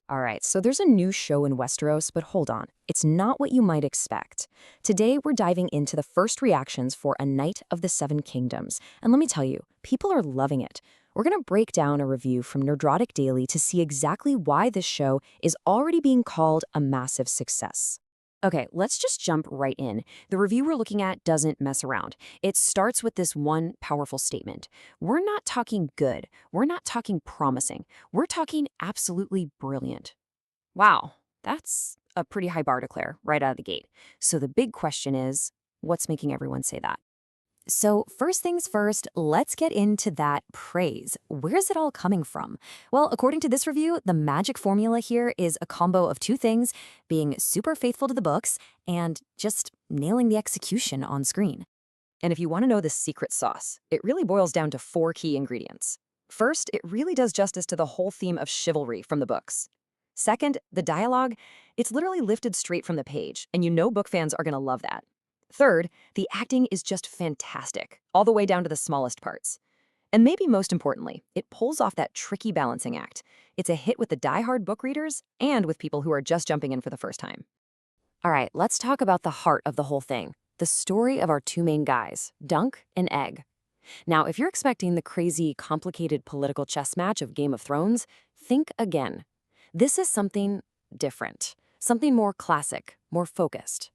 All right, so there's a new show in Westeros, but hold on. It's not what you might expect. Today, we're diving into the first reactions for A Knight of the Seven Kingdoms. And let me tell you, people are loving it. We're going to break down a review from Nerdrotic Daily to see exactly why this show is already being called a massive success. Okay, let's just jump right in. The review we're looking at doesn't mess around. It starts with this one powerful statement. We're not talking good. We're not talking promising. We're talking absolutely brilliant. Wow, that's a pretty high bar to clear right out of the gate. So the big question is, what's making everyone say that? So first things first, let's get into that praise. Where's it all coming from? Well, according to this review, the magic formula here is a combo of two things, being super faithful to the books and just nailing the execution on screen. And if you want to know the secret sauce, it really boils down to four key ingredients. First, it really does justice to the whole theme of chivalry from the books. Second, the dialogue, it's literally lifted straight from the page, and you know book fans are going to love that. Third, the acting is just fantastic, all the way down to the smallest parts. And maybe most importantly, it pulls off that tricky balancing act. It's a hit with the die-hard book readers and with people who are just jumping in for the first time. All right, let's talk about the heart of the whole thing, the story of our two main guys, Dunk and Egg. Now, if you're expecting the crazy, complicated political chess match of Game of Thrones, think again. This is something different, something more classic, more focused.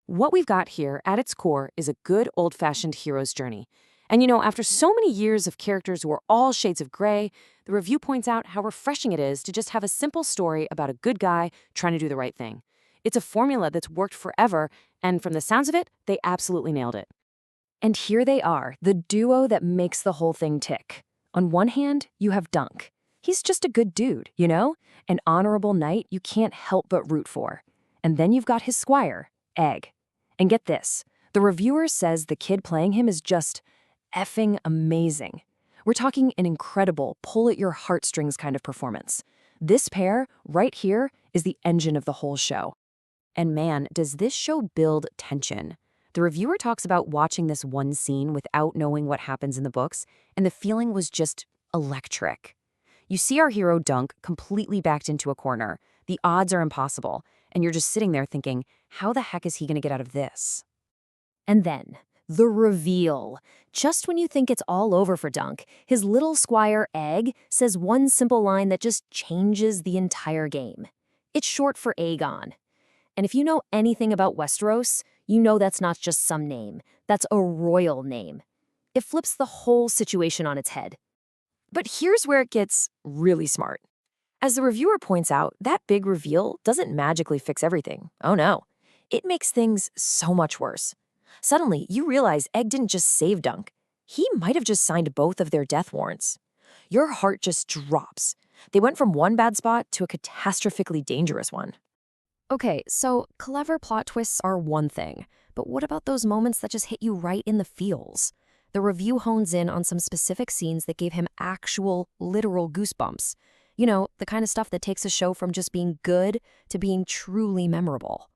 What we've got here, at its core, is a good old-fashioned hero's journey. And after so many years of characters who are all shades of gray, the review points out how refreshing it is to just have a simple story about a good guy trying to do the right thing. It's a formula that's worked forever, and from the sounds of it, they absolutely nailed it. And here they are, the duo that makes the whole thing tick. On one hand, you have Dunk. He's just a good dude, an honorable knight you can't help but root for. And then you've got his squire, Egg. And get this, the reviewer says the kid playing him is just effing amazing. We're talking an incredible, pull-at-your-heartstrings kind of performance. This pair, right here, is the engine of the whole show. And man, does this show build tension. The reviewer talks about watching this one scene without knowing what happens in the books, and the feeling was just electric. You see our hero Dunk completely backed into a corner. The odds are impossible, and you're just sitting there thinking, how the heck is he going to get out of this? And then, the reveal. Just when you think it's all over for Dunk, his little squire Egg says one simple line that just changes the entire game. It's short for Aegon. And if you know anything about Westeros, you know that's not just some name. That's a royal name. It flips the whole situation on its head. But here's where it gets really smart. As the reviewer points out, that big reveal doesn't magically fix everything. Oh no. It makes things so much worse. Suddenly, you realize Egg didn't just save Dunk. He might have just signed both of their death warrants. Your heart just drops. They went from one bad spot to a catastrophically dangerous one. Okay, so clever plot twists are one thing, but what about those moments that just hit you right in the feels? The review hones in on some specific scenes that gave him actual, literal goosebumps. The kind of stuff that takes a show from just being good to being truly memorable.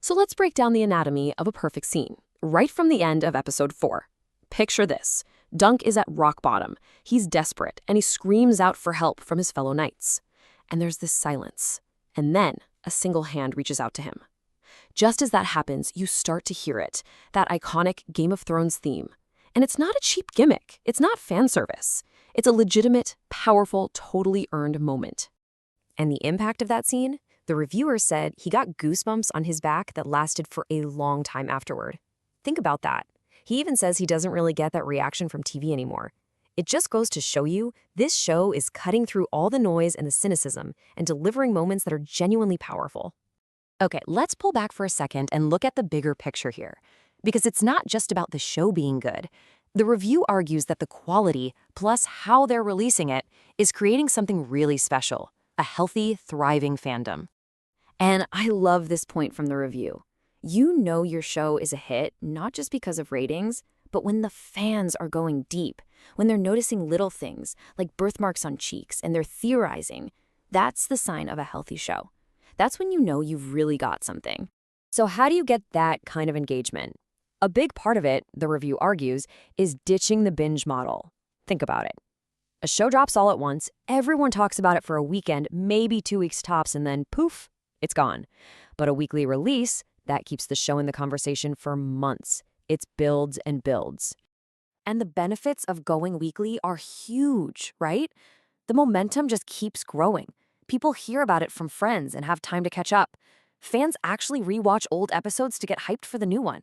So let's break down the anatomy of a perfect scene, right from the end of episode 4. Picture this. Dunk is at rock bottom. He's desperate, and he screams out for help from his fellow knights. And there's this silence. And then a single hand reaches out to him. Just as that happens, you start to hear it, that iconic Game of Thrones theme. And it's not a cheap gimmick. It's not fan service. It's a legitimate, powerful, totally earned moment. And the impact of that scene? The reviewer said he got goosebumps on his back that lasted for a long time afterward. Think about that. He even says he doesn't really get that reaction from TV anymore. It just goes to show you, this show is cutting through all the noise and the cynicism and delivering moments that are genuinely powerful. Okay, let's pull back for a second and look at the bigger picture here. Because it's not just about the show being good. The review argues that the quality, plus how they're releasing it, is creating something really special, a healthy, thriving fandom. And I love this point from the review. You know your show is a hit, not just because of ratings, but when the fans are going deep, when they're noticing little things, like birthmarks on cheeks, and they're theorizing, that's the sign of a healthy show. That's when you know you've really got something. So how do you get that kind of engagement? A big part of it, the review argues, is ditching the binge model. Think about it. A show drops all at once, everyone talks about it for a weekend, maybe 2 weeks tops, and then poof, it's gone. But a weekly release, that keeps the show in the conversation for months. It builds and builds. And the benefits of going weekly are huge, right? The momentum just keeps growing. People hear about it from friends and have time to catch up. Fans actually rewatch old episodes to get hyped for the new one.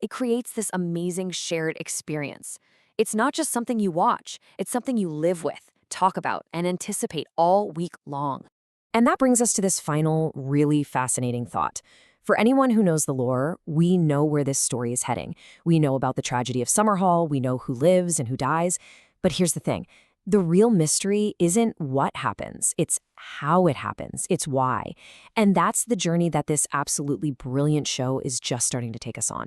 It creates this amazing shared experience. It's not just something you watch, it's something you live with, talk about, and anticipate all week long. And that brings us to this final, really fascinating thought. For anyone who knows the lore, we know where this story is heading. We know about the tragedy of Summerhall, we know who lives and who dies. But here's the thing. The real mystery isn't what happens, it's how it happens, it's why. And that's the journey that this absolutely brilliant show is just starting to take us on.